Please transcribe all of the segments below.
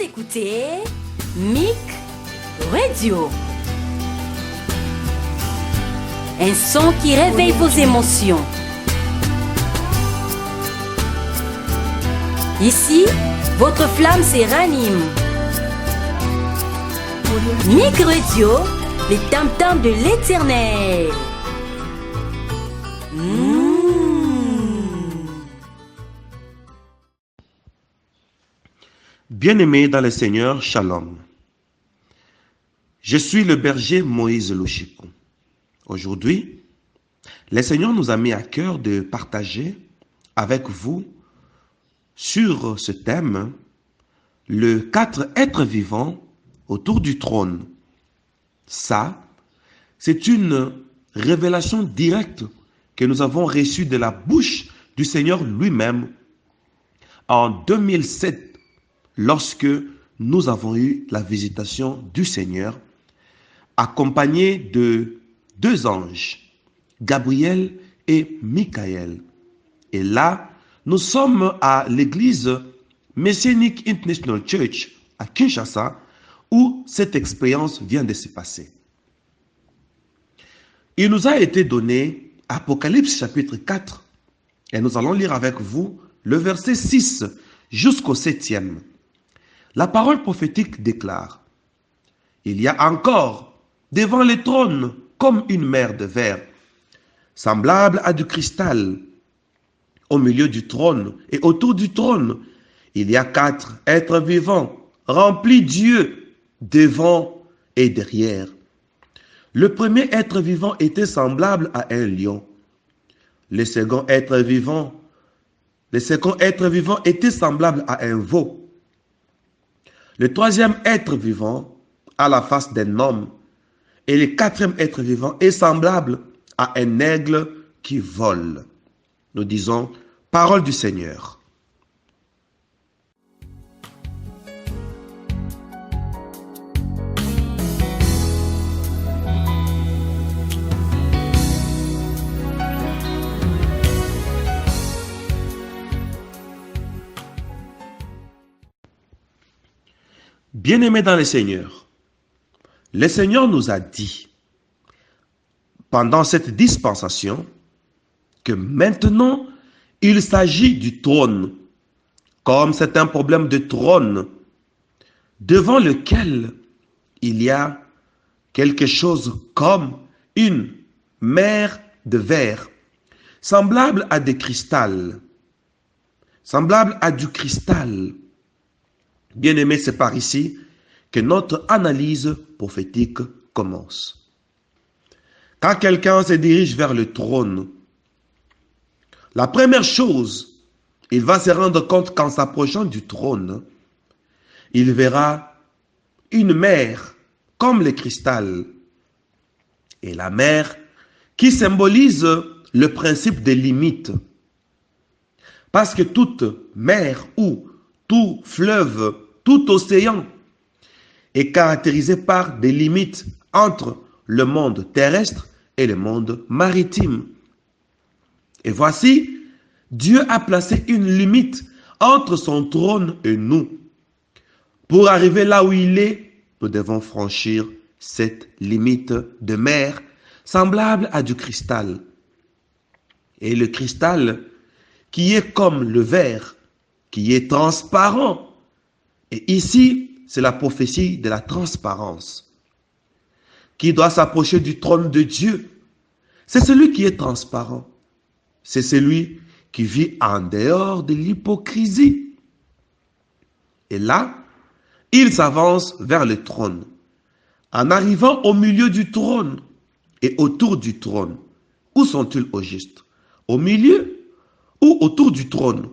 écoutez Mic Radio. Un son qui réveille vos émotions. Ici, votre flamme se ranime. Mic Radio, les tam-tams de l'Éternel. Bien-aimés dans le Seigneur, Shalom. Je suis le berger Moïse Louchikou. Aujourd'hui, le Seigneur nous a mis à cœur de partager avec vous sur ce thème le 4 êtres vivants autour du trône. Ça, c'est une révélation directe que nous avons reçue de la bouche du Seigneur lui-même en 2007. Lorsque nous avons eu la visitation du Seigneur, accompagné de deux anges, Gabriel et Michael. Et là, nous sommes à l'église Messianic International Church à Kinshasa, où cette expérience vient de se passer. Il nous a été donné Apocalypse chapitre 4, et nous allons lire avec vous le verset 6 jusqu'au 7e. La parole prophétique déclare: il y a encore devant le trône comme une mer de verre, semblable à du cristal. Au milieu du trône et autour du trône, il y a 4 êtres vivants, remplis d'yeux, devant et derrière. Le premier être vivant était semblable à un lion. Le second être vivant était semblable à un veau. Le troisième être vivant a la face d'un homme. Et le quatrième être vivant est semblable à un aigle qui vole. Nous disons, parole du Seigneur. Bien-aimés dans le Seigneur nous a dit, pendant cette dispensation, que maintenant, il s'agit du trône, comme c'est un problème de trône, devant lequel il y a quelque chose comme une mer de verre, semblable à des cristals, semblable à du cristal. Bien-aimés, c'est par ici que notre analyse prophétique commence. Quand quelqu'un se dirige vers le trône, la première chose, il va se rendre compte qu'en s'approchant du trône, il verra une mer comme le cristal. Et la mer qui symbolise le principe des limites. Parce que toute mer ou tout fleuve, tout océan est caractérisé par des limites entre le monde terrestre et le monde maritime. Et voici, Dieu a placé une limite entre son trône et nous. Pour arriver là où il est, nous devons franchir cette limite de mer semblable à du cristal. Et le cristal qui est comme le verre, qui est transparent. Et ici, c'est la prophétie de la transparence. Qui doit s'approcher du trône de Dieu? C'est celui qui est transparent. C'est celui qui vit en dehors de l'hypocrisie. Et là, il s'avance vers le trône. En arrivant au milieu du trône et autour du trône, où sont-ils au juste? Au milieu ou autour du trône?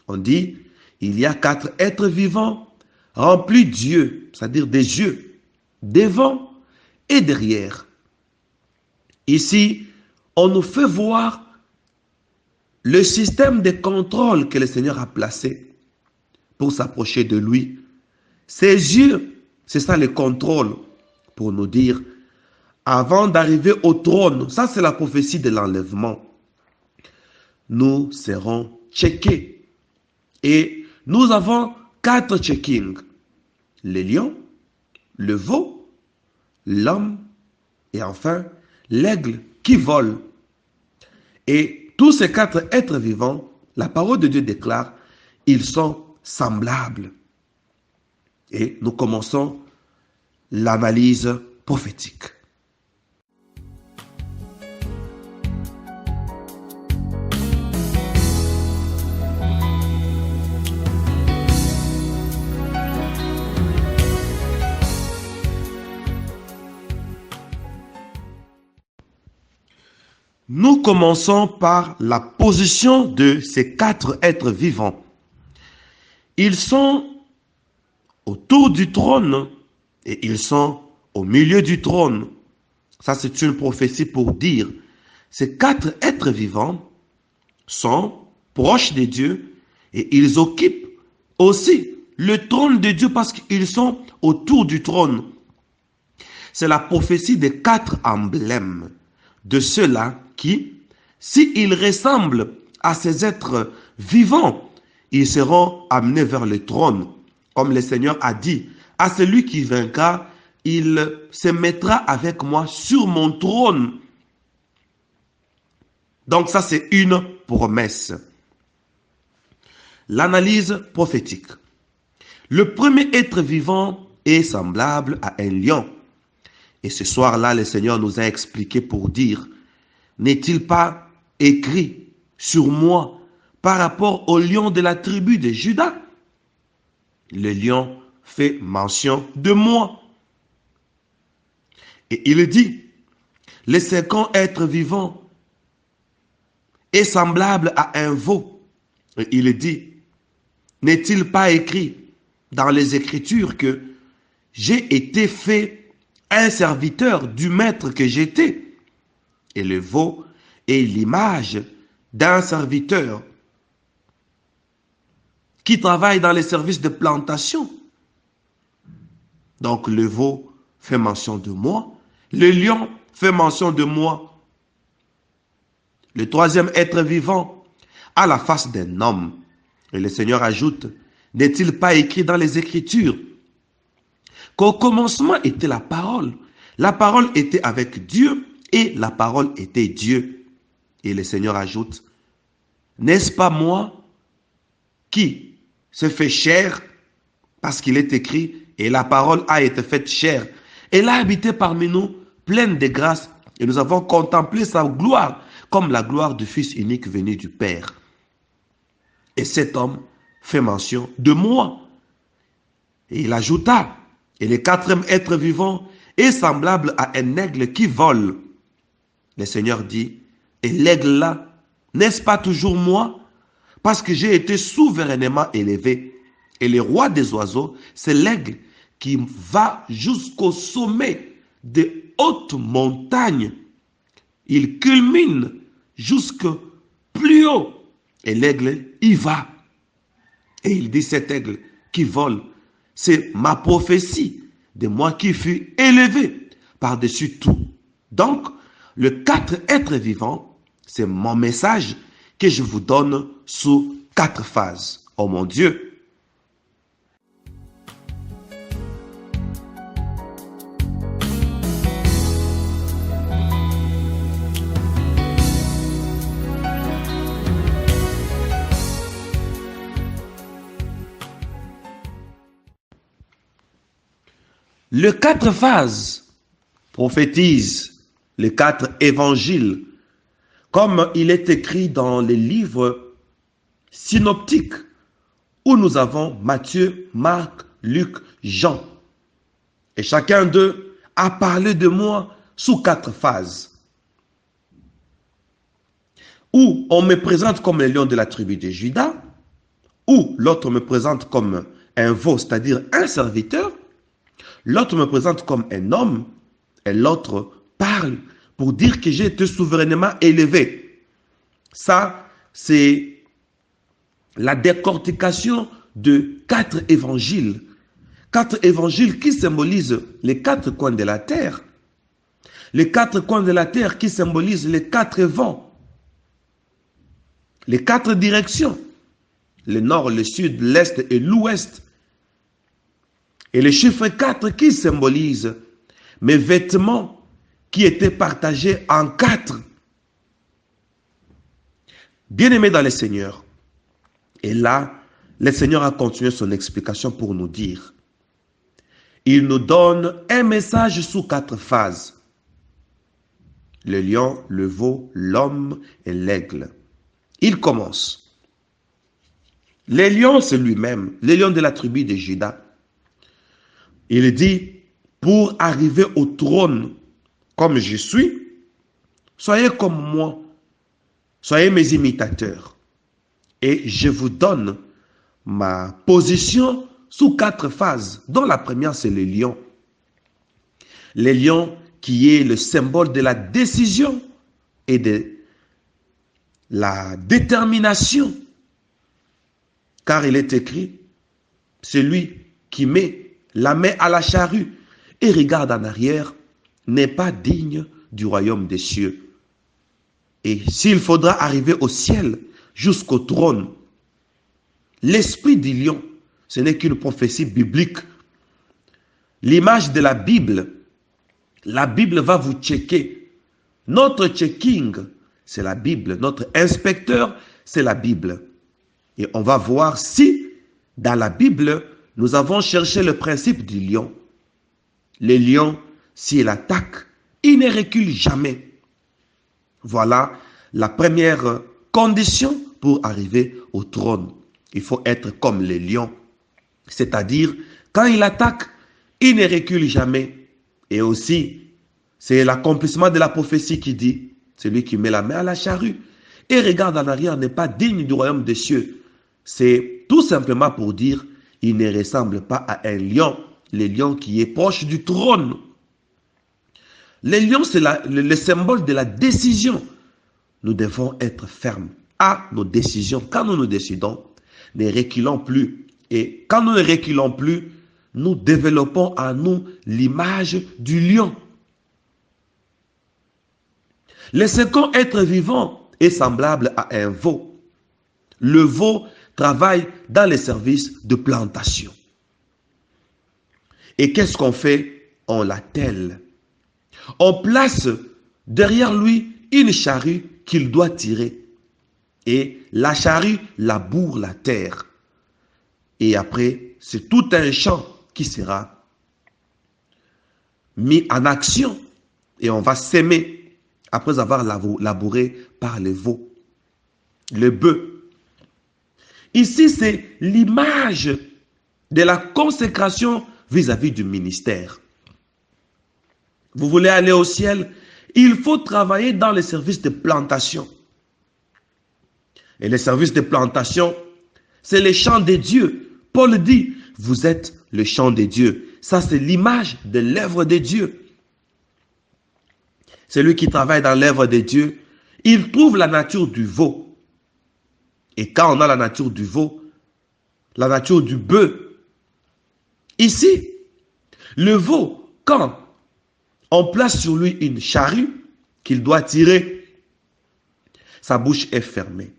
On dit, il y a 4 êtres vivants remplis d'yeux, c'est-à-dire des yeux, devant et derrière. Ici, on nous fait voir le système de contrôle que le Seigneur a placé pour s'approcher de lui. Ses yeux, c'est ça le contrôle, pour nous dire, avant d'arriver au trône, ça c'est la prophétie de l'enlèvement, nous serons checkés. Et nous avons 4 checkings. le lion, le veau, l'homme et enfin l'aigle qui vole. Et tous ces quatre êtres vivants, la parole de Dieu déclare, ils sont semblables. Et nous commençons l'analyse prophétique. Nous commençons par la position de ces quatre êtres vivants. Ils sont autour du trône et ils sont au milieu du trône. Ça, c'est une prophétie pour dire ces quatre êtres vivants sont proches de Dieu et ils occupent aussi le trône de Dieu parce qu'ils sont autour du trône. C'est la prophétie des quatre emblèmes de ceux-là qui, s'ils ressemblent à ces êtres vivants, ils seront amenés vers le trône. Comme le Seigneur a dit, à celui qui vaincra, il se mettra avec moi sur mon trône. Donc ça, c'est une promesse. L'analyse prophétique. Le premier être vivant est semblable à un lion. Et ce soir-là, le Seigneur nous a expliqué pour dire, n'est-il pas écrit sur moi par rapport au lion de la tribu de Juda? Le lion fait mention de moi. Et il dit, le second être vivant est semblable à un veau. Et il dit, n'est-il pas écrit dans les Écritures que j'ai été fait un serviteur du maître que j'étais? Et le veau est l'image d'un serviteur qui travaille dans les services de plantation. Donc le veau fait mention de moi, le lion fait mention de moi. Le troisième être vivant a la face d'un homme. Et le Seigneur ajoute, n'est-il pas écrit dans les Écritures qu'au commencement était la parole était avec Dieu et la parole était Dieu. Et le Seigneur ajoute, n'est-ce pas moi qui se fait chair parce qu'il est écrit et la parole a été faite chair. Elle a habité parmi nous pleine de grâce et nous avons contemplé sa gloire comme la gloire du Fils unique venu du Père. Et cet homme fait mention de moi. Et il ajouta, et le quatrième être vivant est semblable à un aigle qui vole. Le Seigneur dit, et l'aigle là, n'est-ce pas toujours moi? Parce que j'ai été souverainement élevé. Et le roi des oiseaux, c'est l'aigle qui va jusqu'au sommet des hautes montagnes. Il culmine jusque plus haut. Et l'aigle y va. Et il dit, cet aigle qui vole, c'est ma prophétie de moi qui fus élevé par-dessus tout. Donc, le quatre êtres vivants, c'est mon message que je vous donne sous quatre phases. Oh mon Dieu! Le quatre phases prophétise les quatre évangiles, comme il est écrit dans les livres synoptiques, où nous avons Matthieu, Marc, Luc, Jean. Et chacun d'eux a parlé de moi sous quatre phases. Où on me présente comme le lion de la tribu de Juda, où l'autre me présente comme un veau, c'est-à-dire un serviteur, l'autre me présente comme un homme, et l'autre parle pour dire que j'ai été souverainement élevé. Ça, c'est la décortication de quatre évangiles. Quatre évangiles qui symbolisent les quatre coins de la terre. Les quatre coins de la terre qui symbolisent les quatre vents. Les quatre directions. Le nord, le sud, l'est et l'ouest. Et le chiffre 4 qui symbolise mes vêtements qui étaient partagés en 4. Bien-aimés dans le Seigneur. Et là, le Seigneur a continué son explication pour nous dire. Il nous donne un message sous 4 phases. Le lion, le veau, l'homme et l'aigle. Il commence. Le lion, c'est lui-même, le lion de la tribu de Juda. Il dit, pour arriver au trône comme je suis, soyez comme moi, soyez mes imitateurs. Et je vous donne ma position sous 4 phases, dont la première, c'est le lion. Le lion qui est le symbole de la décision et de la détermination. Car il est écrit, celui qui met la main à la charrue et regarde en arrière n'est pas digne du royaume des cieux. Et s'il faudra arriver au ciel jusqu'au trône, l'esprit du lion, ce n'est qu'une prophétie biblique. L'image de la Bible va vous checker. Notre checking, c'est la Bible. Notre inspecteur, c'est la Bible. Et on va voir si, dans la Bible, nous avons cherché le principe du lion. Le lion, s'il attaque, il ne recule jamais. Voilà la première condition pour arriver au trône. Il faut être comme le lion. C'est-à-dire, quand il attaque, il ne recule jamais. Et aussi, c'est l'accomplissement de la prophétie qui dit, celui qui met la main à la charrue et regarde en arrière n'est pas digne du royaume des cieux. C'est tout simplement pour dire, il ne ressemble pas à un lion, le lion qui est proche du trône. Le lion, c'est le symbole de la décision. Nous devons être fermes à nos décisions. Quand nous nous décidons, ne reculons plus. Et quand nous ne reculons plus, nous développons en nous l'image du lion. Le second être vivant est semblable à un veau. Le veau travaille dans les services de plantation. Et qu'est-ce qu'on fait? On l'attelle. On place derrière lui une charrue qu'il doit tirer. Et la charrue laboure la terre. Et après, c'est tout un champ qui sera mis en action. Et on va s'aimer après avoir labouré par le veau, le bœuf. Ici, c'est l'image de la consécration vis-à-vis du ministère. Vous voulez aller au ciel? Il faut travailler dans les services de plantation. Et les services de plantation, c'est les champs de Dieu. Paul dit, vous êtes le champ de Dieu. Ça, c'est l'image de l'œuvre de Dieu. Celui qui travaille dans l'œuvre de Dieu, il trouve la nature du veau. Et quand on a la nature du veau, la nature du bœuf, ici, le veau, quand on place sur lui une charrue qu'il doit tirer, sa bouche est fermée.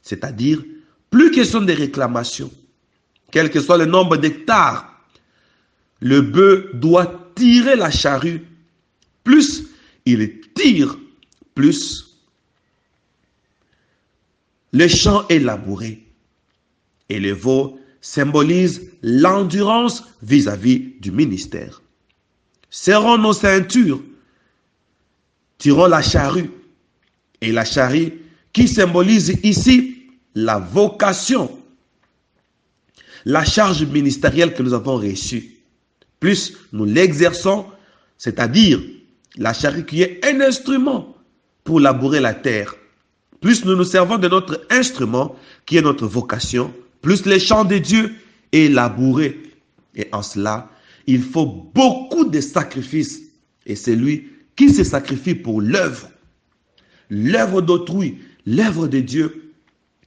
C'est-à-dire, plus question de réclamation. Quel que soit le nombre d'hectares, le bœuf doit tirer la charrue. Plus il tire, plus le champ est labouré. Et le veau symbolise l'endurance vis-à-vis du ministère. Serrons nos ceintures, tirons la charrue. Et la charrue qui symbolise ici la vocation, la charge ministérielle que nous avons reçue. Plus nous l'exerçons, c'est-à-dire la charrue qui est un instrument pour labourer la terre. Plus nous nous servons de notre instrument qui est notre vocation, plus le champ de Dieu est labouré. Et en cela, il faut beaucoup de sacrifices. Et c'est lui qui se sacrifie pour l'œuvre. L'œuvre d'autrui, l'œuvre de Dieu.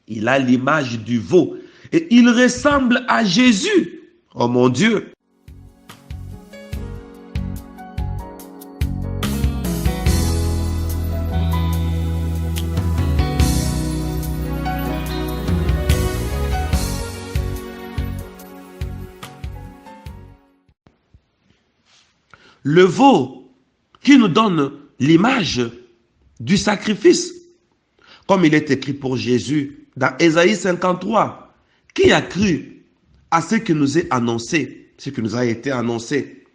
Il a l'image du veau. Et il ressemble à Jésus. Oh mon Dieu! le veau qui nous donne l'image du sacrifice. Comme il est écrit pour Jésus dans Ésaïe 53, qui a cru à ce qui nous est annoncé, ce qui nous a été annoncé?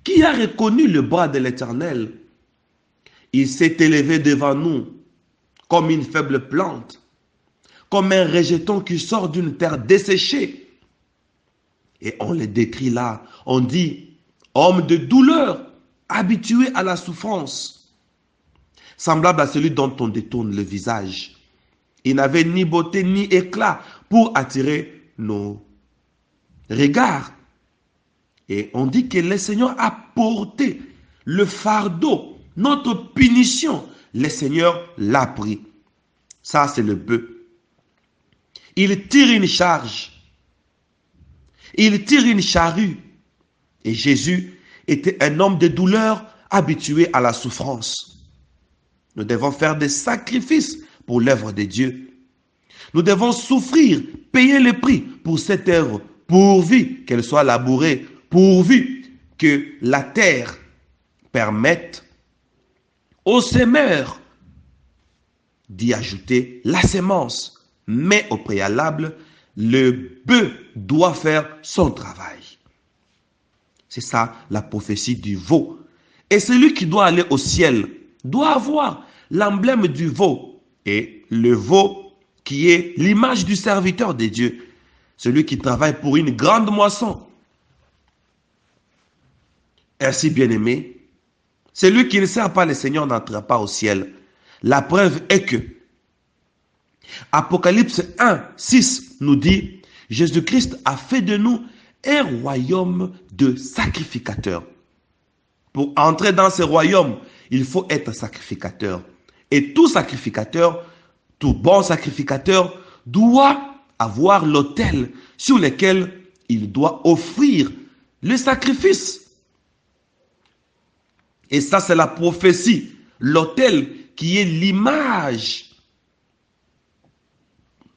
Qui a reconnu le bras de l'Éternel? Il s'est élevé devant nous comme une faible plante, comme un rejeton qui sort d'une terre desséchée. Et on le décrit là, on dit, homme de douleur, habitué à la souffrance, semblable à celui dont on détourne le visage. Il n'avait ni beauté ni éclat pour attirer nos regards. Et on dit que le Seigneur a porté le fardeau, notre punition. Le Seigneur l'a pris. Ça, c'est le bœuf. Il tire une charge. Il tire une charrue. Et Jésus était un homme de douleur habitué à la souffrance. Nous devons faire des sacrifices pour l'œuvre de Dieu. Nous devons souffrir, payer le prix pour cette œuvre, pourvu qu'elle soit labourée, pourvu que la terre permette aux semeurs d'y ajouter la semence. Mais au préalable, le bœuf doit faire son travail. C'est ça la prophétie du veau. Et celui qui doit aller au ciel doit avoir l'emblème du veau. Et le veau qui est l'image du serviteur de Dieu. Celui qui travaille pour une grande moisson. Ainsi, bien-aimé, celui qui ne sert pas le Seigneur n'entrera pas au ciel. La preuve est que Apocalypse 1, 6 nous dit, Jésus-Christ a fait de nous un royaume de sacrificateurs. Pour entrer dans ce royaume, il faut être sacrificateur. Et tout sacrificateur, tout bon sacrificateur doit avoir l'autel sur lequel il doit offrir le sacrifice. Et ça, c'est la prophétie. L'autel qui est l'image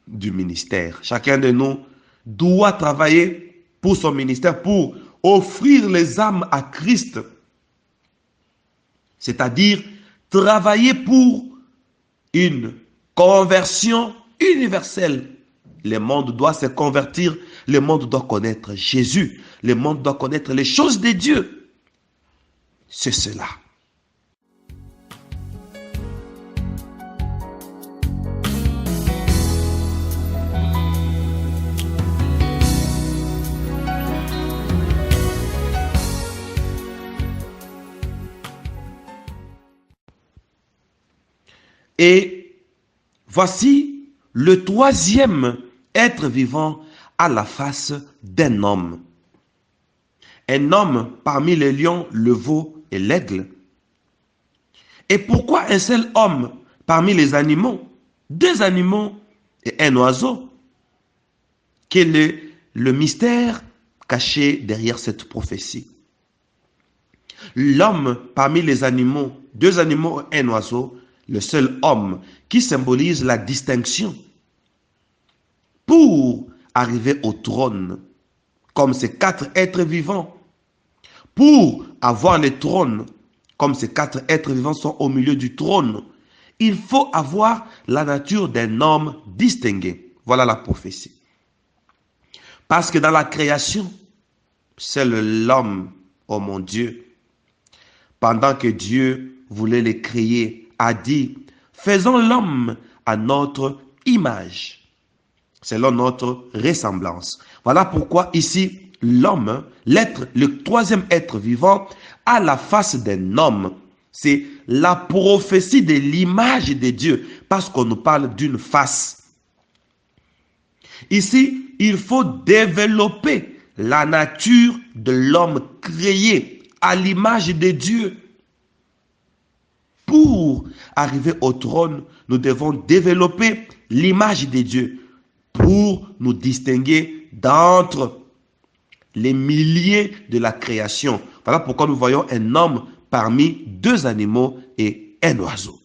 du ministère. Chacun de nous doit travailler pour son ministère, pour offrir les âmes à Christ. C'est-à-dire travailler pour une conversion universelle. Le monde doit se convertir, le monde doit connaître Jésus, le monde doit connaître les choses de Dieu. C'est cela. Et voici le troisième être vivant à la face d'un homme. Un homme parmi les lions, le veau et l'aigle. Et pourquoi un seul homme parmi les animaux? Deux animaux et un oiseau. Quel est le mystère caché derrière cette prophétie? L'homme parmi les animaux, deux animaux et un oiseau, le seul homme qui symbolise la distinction. Pour arriver au trône, comme ces quatre êtres vivants, pour avoir le trône, comme ces quatre êtres vivants sont au milieu du trône, il faut avoir la nature d'un homme distingué. Voilà la prophétie. Parce que dans la création, seul l'homme, oh mon Dieu, pendant que Dieu voulait les créer, a dit, faisons l'homme à notre image, selon notre ressemblance. Voilà pourquoi ici, l'homme, l'être, le troisième être vivant, a la face d'un homme. C'est la prophétie de l'image de Dieu, parce qu'on nous parle d'une face. Ici, il faut développer la nature de l'homme créé à l'image de Dieu. Pour arriver au trône, nous devons développer l'image de Dieu pour nous distinguer d'entre les milliers de la création. Voilà pourquoi nous voyons un homme parmi deux animaux et un oiseau.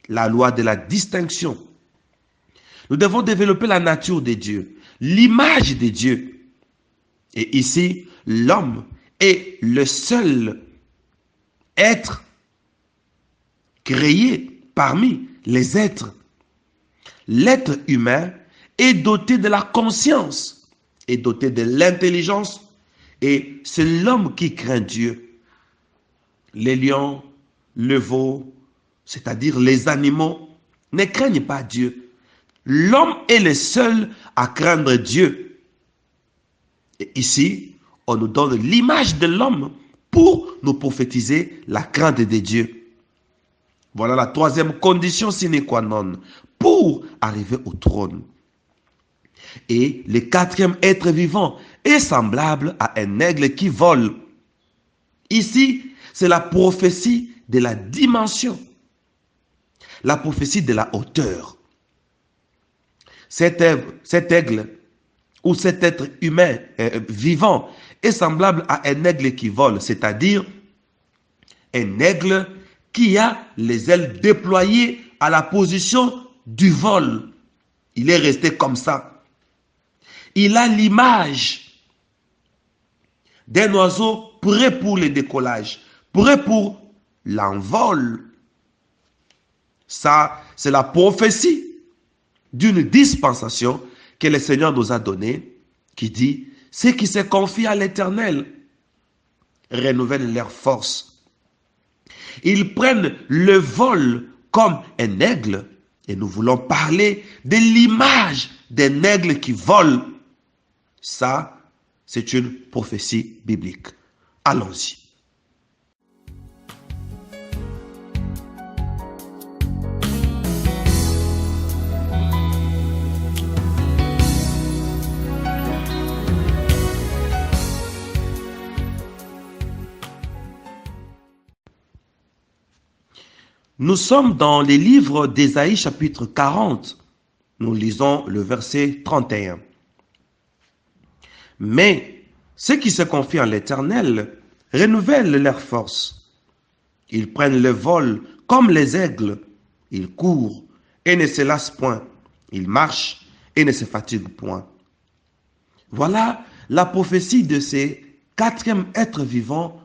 La loi de la distinction. Nous devons développer la nature de Dieu, l'image de Dieu. Et ici, l'homme est le seul être créé parmi les êtres. L'être humain est doté de la conscience, est doté de l'intelligence, et c'est l'homme qui craint Dieu. Les lions, le veau, c'est-à-dire les animaux, ne craignent pas Dieu. L'homme est le seul à craindre Dieu. Et ici, on nous donne l'image de l'homme pour nous prophétiser la crainte de Dieu. Voilà la troisième condition sine qua non pour arriver au trône. Et le quatrième être vivant est semblable à un aigle qui vole. Ici, c'est la prophétie de la dimension, la prophétie de la hauteur. Cet aigle ou cet être humain vivant est semblable à un aigle qui vole, c'est-à-dire un aigle qui a les ailes déployées à la position du vol. Il est resté comme ça. Il a l'image d'un oiseau prêt pour le décollage, prêt pour l'envol. Ça, c'est la prophétie d'une dispensation que le Seigneur nous a donnée, qui dit, ceux qui se confient à l'Éternel renouvellent leur force. Ils prennent le vol comme un aigle, et nous voulons parler de l'image d'un aigle qui vole. Ça, c'est une prophétie biblique. Allons-y. Nous sommes dans les livres d'Ésaïe chapitre 40. Nous lisons le verset 31. Mais ceux qui se confient en l'Éternel renouvellent leur force. Ils prennent le vol comme les aigles. Ils courent et ne se lassent point. Ils marchent et ne se fatiguent point. Voilà la prophétie de ces quatrième êtres vivants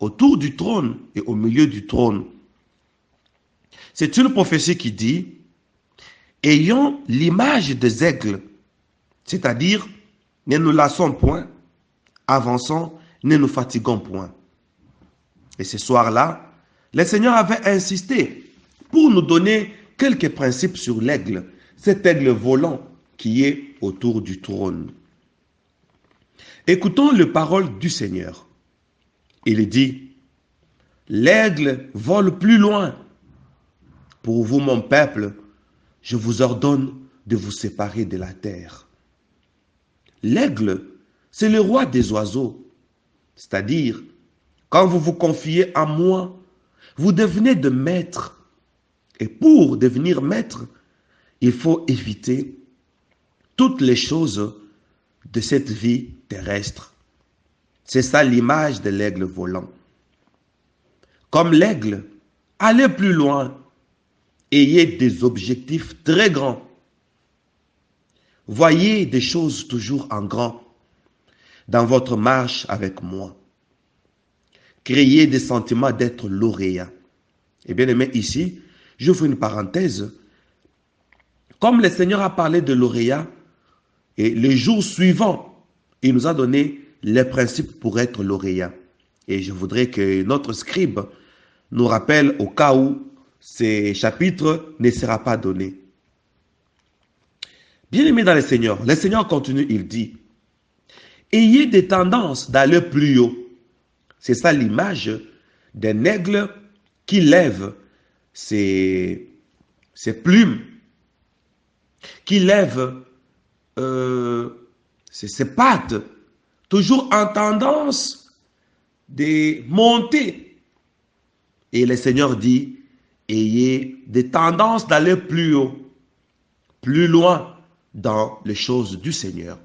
autour du trône et au milieu du trône. C'est une prophétie qui dit, ayons l'image des aigles, c'est-à-dire, ne nous lassons point, avançons, ne nous fatiguons point. Et ce soir-là, le Seigneur avait insisté pour nous donner quelques principes sur l'aigle, cet aigle volant qui est autour du trône. Écoutons les paroles du Seigneur. Il dit, l'aigle vole plus loin. Pour vous, mon peuple, je vous ordonne de vous séparer de la terre. L'aigle, c'est le roi des oiseaux. C'est-à-dire, quand vous vous confiez à moi, vous devenez de maître. Et pour devenir maître, il faut éviter toutes les choses de cette vie terrestre. C'est ça l'image de l'aigle volant. Comme l'aigle, allez plus loin. Ayez des objectifs très grands. Voyez des choses toujours en grand dans votre marche avec moi. Créez des sentiments d'être lauréat. Et bien aimé, ici, j'ouvre une parenthèse. Comme le Seigneur a parlé de lauréat, et les jours suivants, il nous a donné les principes pour être lauréat. Et je voudrais que notre scribe nous rappelle au cas où ces chapitres ne sera pas donné. Bien-aimés dans le Seigneur continue, il dit, ayez des tendances d'aller plus haut. C'est ça l'image d'un aigle qui lève ses plumes, qui lève ses pattes, toujours en tendance de monter. Et le Seigneur dit, ayez des tendances d'aller plus haut, plus loin dans les choses du Seigneur.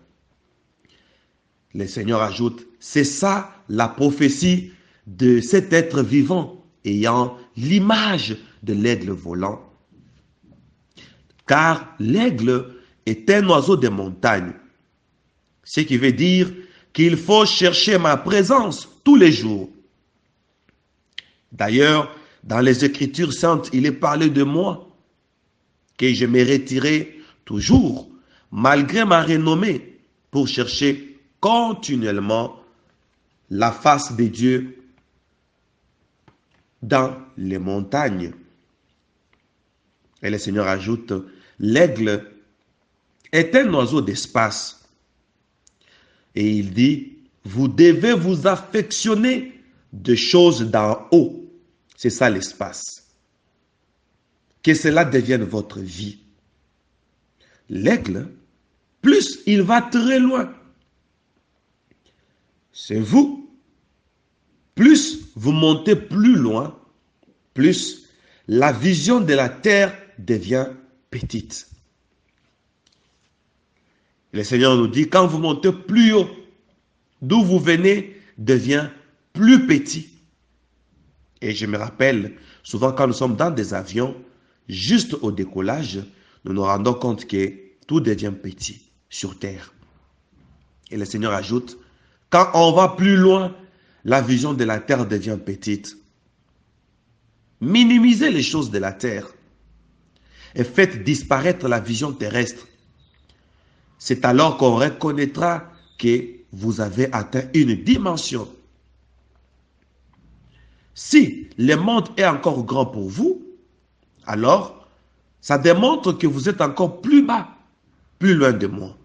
Le Seigneur ajoute, c'est ça la prophétie de cet être vivant ayant l'image de l'aigle volant. Car l'aigle est un oiseau de montagne, ce qui veut dire qu'il faut chercher ma présence tous les jours. D'ailleurs, dans les Écritures saintes, il est parlé de moi, que je me retirais toujours, malgré ma renommée, pour chercher continuellement la face de Dieu dans les montagnes. Et le Seigneur ajoute, l'aigle est un oiseau d'espace. Et il dit, vous devez vous affectionner de choses d'en haut. C'est ça l'espace. Que cela devienne votre vie. L'aigle, plus il va très loin. C'est vous. Plus vous montez plus loin, plus la vision de la terre devient petite. Le Seigneur nous dit, quand vous montez plus haut, d'où vous venez devient plus petit. Et je me rappelle, souvent quand nous sommes dans des avions, juste au décollage, nous nous rendons compte que tout devient petit sur terre. Et le Seigneur ajoute, quand on va plus loin, la vision de la terre devient petite. Minimisez les choses de la terre et faites disparaître la vision terrestre. C'est alors qu'on reconnaîtra que vous avez atteint une dimension. Si le monde est encore grand pour vous, alors ça démontre que vous êtes encore plus bas, plus loin de moi.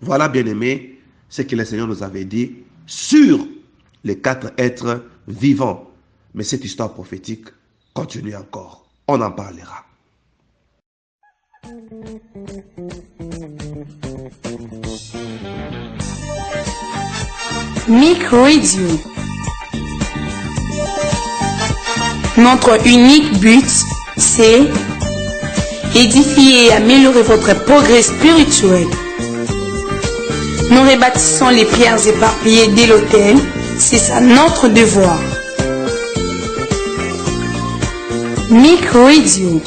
Voilà, bien-aimés, ce que le Seigneur nous avait dit sur les 4 êtres vivants. Mais cette histoire prophétique continue encore. On en parlera. MIC Radio. Notre unique but, c'est édifier et améliorer votre progrès spirituel. Nous rebâtissons les pierres éparpillées de l'autel, c'est ça notre devoir. MIC Radio.